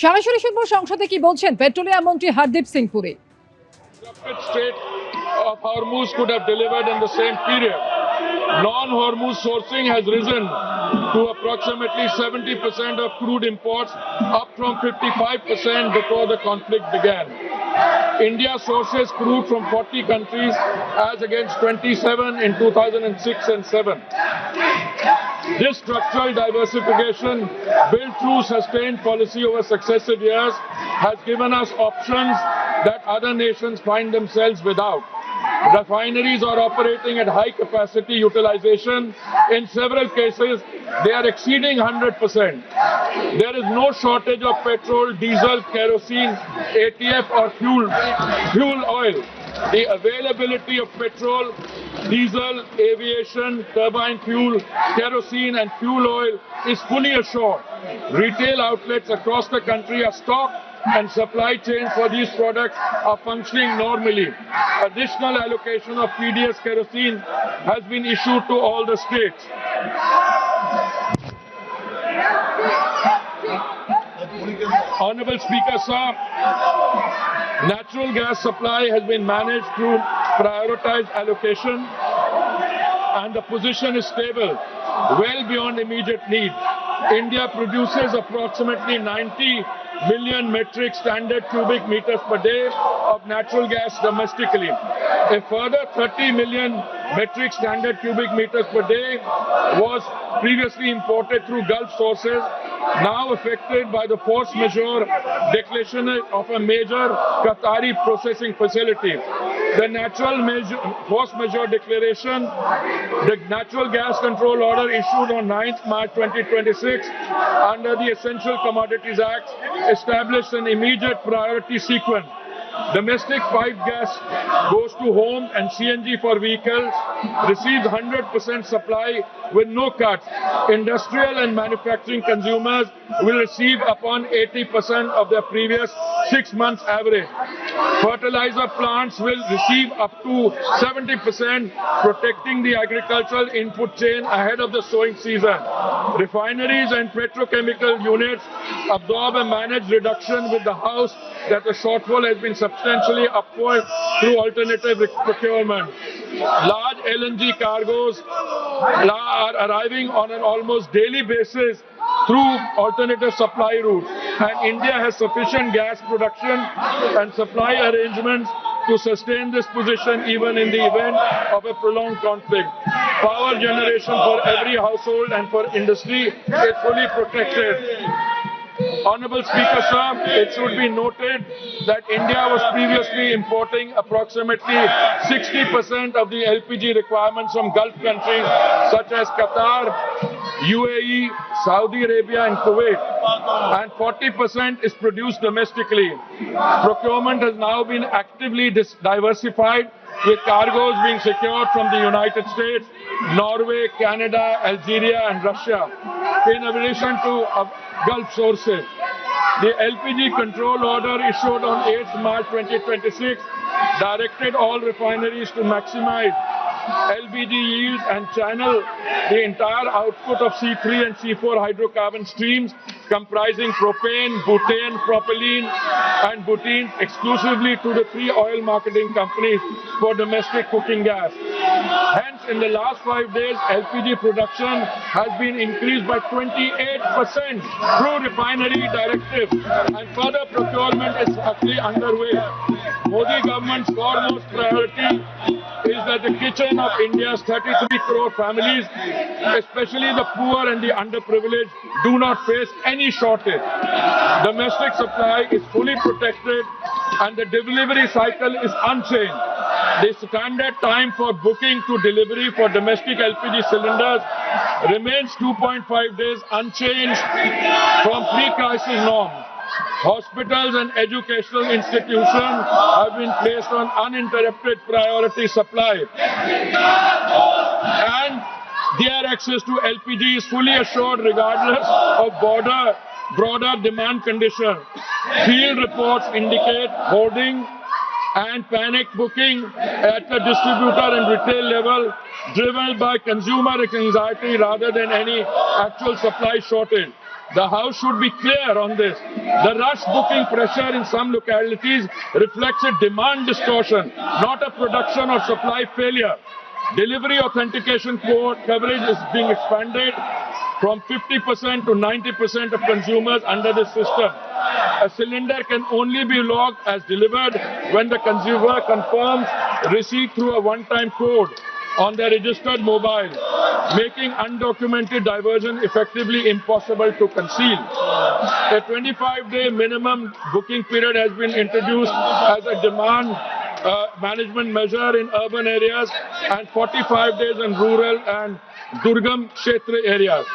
সরাসরি শুনবো সংসদে কি বলছেন পেট্রোলিয়াম মন্ত্রী Hardeep Singh Puri. Strait of Hormuz could have delivered in the same period. Non-Hormuz sourcing has risen to approximately 70% of crude imports, up from 55% before the conflict began. India sources crude from 40 countries as against 27 in 2006 and 7. This structural diversification, built through sustained policy over successive years, has given us options that other nations find themselves without. Refineries are operating at high capacity utilization. In several cases, they are exceeding 100%. There is no shortage of petrol, diesel, kerosene, ATF or fuel oil. The availability of petrol, diesel, aviation, turbine fuel, kerosene and fuel oil is fully assured. Retail outlets across the country are stocked and supply chains for these products are functioning normally. Additional allocation of PDS kerosene has been issued to all the states. Honorable Speaker, sir, natural gas supply has been managed through prioritized allocation and the position is stable, well beyond immediate need. India produces approximately 90 million metric standard cubic meters per day of natural gas domestically. A further 30 million metric standard cubic meters per day was previously imported through Gulf sources, now affected by the force majeure declaration of a major Qatari processing facility. The force majeure declaration, the Natural Gas Control Order issued on 9th March 2026 under the Essential Commodities Act established an immediate priority sequence. Domestic piped gas goes to home and CNG for vehicles receives 100% supply with no cuts. Industrial and manufacturing consumers will receive upon 80% of their previous 6 months average. Fertilizer plants will receive up to 70%, protecting the agricultural input chain ahead of the sowing season. Refineries and petrochemical units absorb a managed reduction with the House that the shortfall has been substantially upward through alternative procurement. Large LNG cargoes are arriving on an almost daily basis through alternative supply routes, and India has sufficient gas production and supply arrangements to sustain this position even in the event of a prolonged conflict. Power generation for every household and for industry is fully protected. Honorable Speaker, sir, it should be noted that India was previously importing approximately 60% of the LPG requirements from Gulf countries such as Qatar, UAE, Saudi Arabia and Kuwait, and 40% is produced domestically. Procurement has now been actively diversified, with cargoes being secured from the United States, Norway, Canada, Algeria and Russia, in addition to Gulf sources. The LPG control order issued on 8th March 2026 directed all refineries to maximize LPG yields and channel the entire output of C3 and C4 hydrocarbon streams comprising propane, butane, propylene and butene exclusively to the 3 oil marketing companies for domestic cooking gas. Hence, in the last 5 days, LPG production has been increased by 28% through refinery directive, and further procurement is actually underway. Modi government's foremost priority is that the kitchen of India's 33 crore families, especially the poor and the underprivileged, do not face any shortage. Domestic supply is fully protected and the delivery cycle is unchanged. The standard time for booking to delivery for domestic LPG cylinders remains 2.5 days unchanged from pre-crisis norms. Hospitals and educational institutions have been placed on uninterrupted priority supply. And their access to LPG is fully assured regardless of broader demand conditions. Field reports indicate hoarding and panic booking at the distributor and retail level, driven by consumer anxiety rather than any actual supply shortage. The House should be clear on this. The rush booking pressure in some localities reflects a demand distortion, not a production or supply failure. Delivery authentication code coverage is being expanded from 50% to 90% of consumers under this system. A cylinder can only be logged as delivered when the consumer confirms receipt through a one-time code on their registered mobile, making undocumented diversion effectively impossible to conceal. A 25-day minimum booking period has been introduced as a demand management measure in urban areas and 45 days in rural and Durgam Kshetra areas.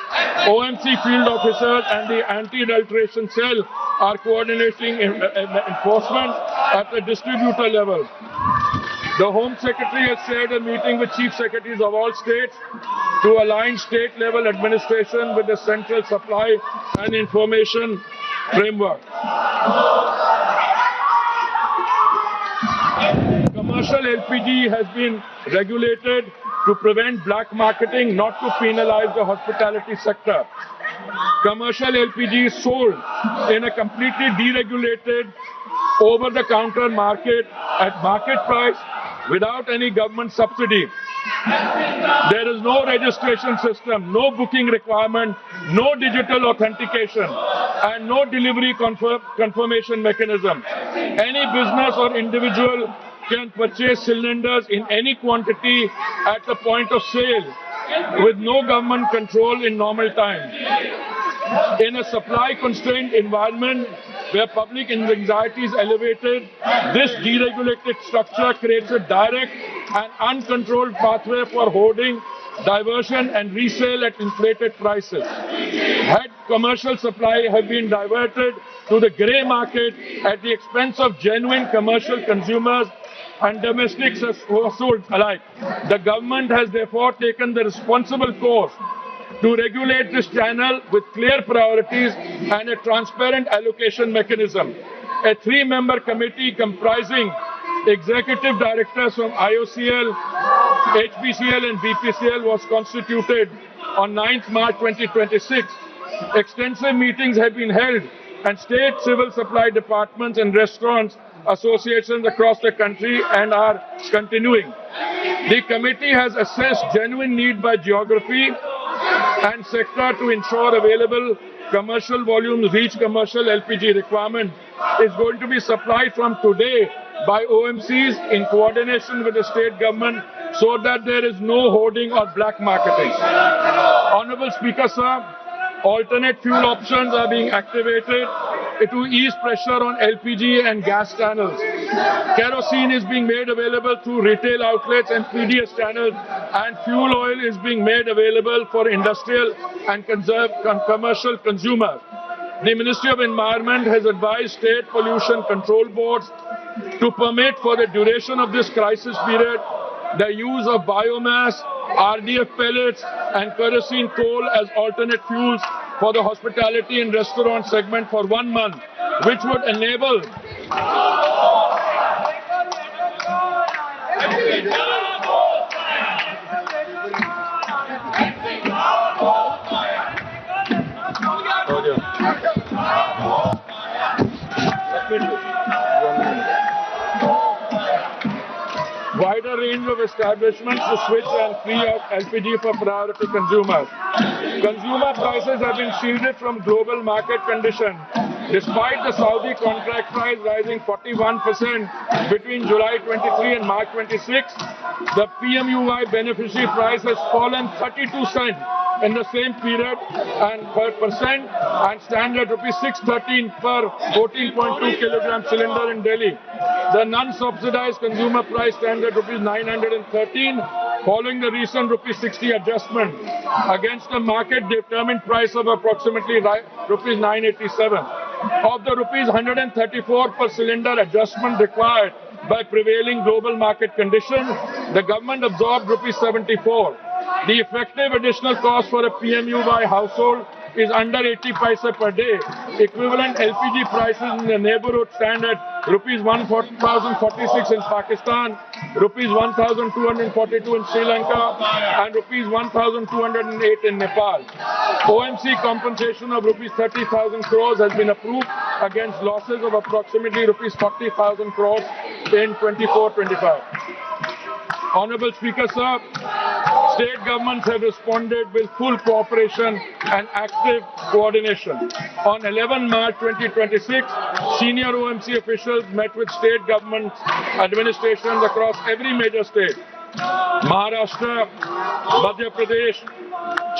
OMC field officers and the anti-adulteration cell are coordinating enforcement at the distributor level. The Home Secretary has chaired a meeting with Chief Secretaries of all states to align state-level administration with the Central Supply and Information Framework. Commercial LPG has been regulated to prevent black marketing, not to penalize the hospitality sector. Commercial LPG is sold in a completely deregulated, over-the-counter market at market price without any government subsidy. There is no registration system, no booking requirement, no digital authentication, and no delivery confirmation mechanism. Any business or individual can purchase cylinders in any quantity at the point of sale with no government control in normal time. In a supply-constrained environment where public anxiety is elevated, this deregulated structure creates a direct and uncontrolled pathway for hoarding, diversion and resale at inflated prices. Had commercial supply have been diverted to the grey market at the expense of genuine commercial consumers and domestic households alike, the government has therefore taken the responsible course to regulate this channel with clear priorities and a transparent allocation mechanism. A three-member committee comprising executive directors from IOCL, HPCL and BPCL was constituted on 9th March 2026. Extensive meetings have been held and state civil supply departments and restaurants associations across the country and are continuing. The committee has assessed genuine need by geography and sector to ensure available commercial volumes reach commercial LPG requirement is going to be supplied from today by OMCs in coordination with the state government so that there is no hoarding or black marketing. Honorable Speaker, sir, alternate fuel options are being activated to ease pressure on LPG and gas channels. Kerosene is being made available through retail outlets and PDS channels, and fuel oil is being made available for industrial and commercial consumers. The Ministry of Environment has advised state pollution control boards to permit for the duration of this crisis period the use of biomass, RDF pellets and kerosene coal as alternate fuels for the hospitality and restaurant segment for 1 month, which would enable wider range of establishments to switch and free up LPG for priority consumers. Consumer prices have been shielded from global market conditions. Despite the Saudi contract price rising 41% between July 23 and March 26, the PMUY beneficiary price has fallen 32 cents in the same period and per percent and stands at rupees 613 per 14.2 kilogram cylinder in Delhi. The non-subsidized consumer price stands at rupees 913 following the recent rupees 60 adjustment against the market determined price of approximately rupees 987. Of the rupees 134 per cylinder adjustment required by prevailing global market conditions, the government absorbed rupees 74. The effective additional cost for a PMU by household is under 80 paisa per day. Equivalent LPG prices in the neighborhood stand at rupees 1,046 in Pakistan, rupees 1,242 in Sri Lanka, and rupees 1,208 in Nepal. OMC compensation of rupees 30,000 crores has been approved against losses of approximately rupees 40,000 crores in 24-25. Honorable Speaker, sir, state governments have responded with full cooperation and active coordination. On 11 March 2026, senior OMC officials met with state government administrations across every major state. Maharashtra, Madhya Pradesh,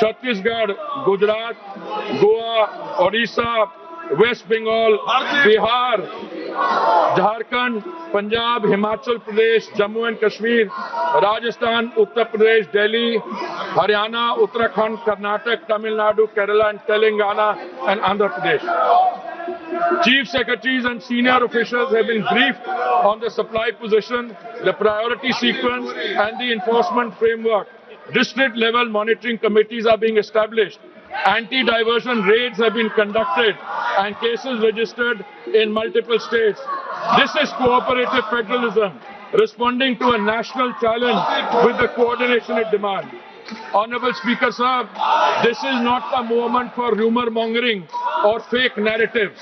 Chhattisgarh, Gujarat, Goa, Odisha, West Bengal, Bihar, Jharkhand, Punjab, Himachal Pradesh, Jammu and Kashmir, Rajasthan, Uttar Pradesh, Delhi, Haryana, Uttarakhand, Karnataka, Tamil Nadu, Kerala and Telangana and Andhra Pradesh. Chief Secretaries and senior officials have been briefed on the supply position, the priority sequence and the enforcement framework. District level monitoring committees are being established. Anti-diversion raids have been conducted and cases registered in multiple states. This is cooperative federalism, responding to a national challenge with the coordination it demands. Honorable Speaker, sir, this is not a moment for rumor mongering or fake narratives.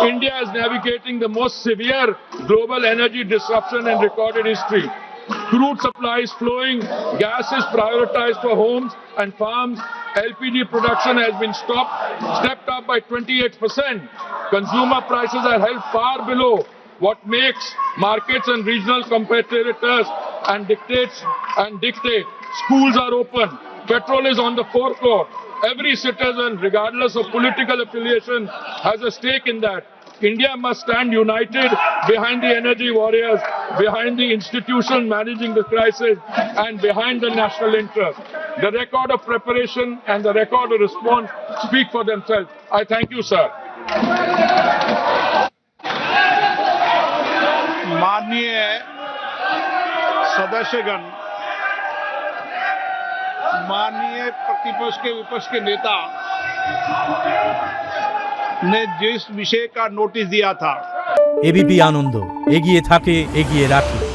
India is navigating the most severe global energy disruption in recorded history. Crude supply is flowing, gas is prioritized for homes and farms, LPG production has been stepped up by 28%. Consumer prices are held far below what makes markets and regional competitors and dictate. Schools are open. Petrol is on the forecourt. Every citizen, regardless of political affiliation, has a stake in that. India must stand united behind the energy warriors, behind the institution managing the crisis, and behind the national interest. The record of preparation and the record of response speak for themselves. I thank you, sir. माननीय सदस्यगण, माननीय प्रतिपक्ष के विपक्ष के नेता ने जिस विषय का नोटिस दिया था, एबीपी आनंद एगिए थाके एगिए राखे।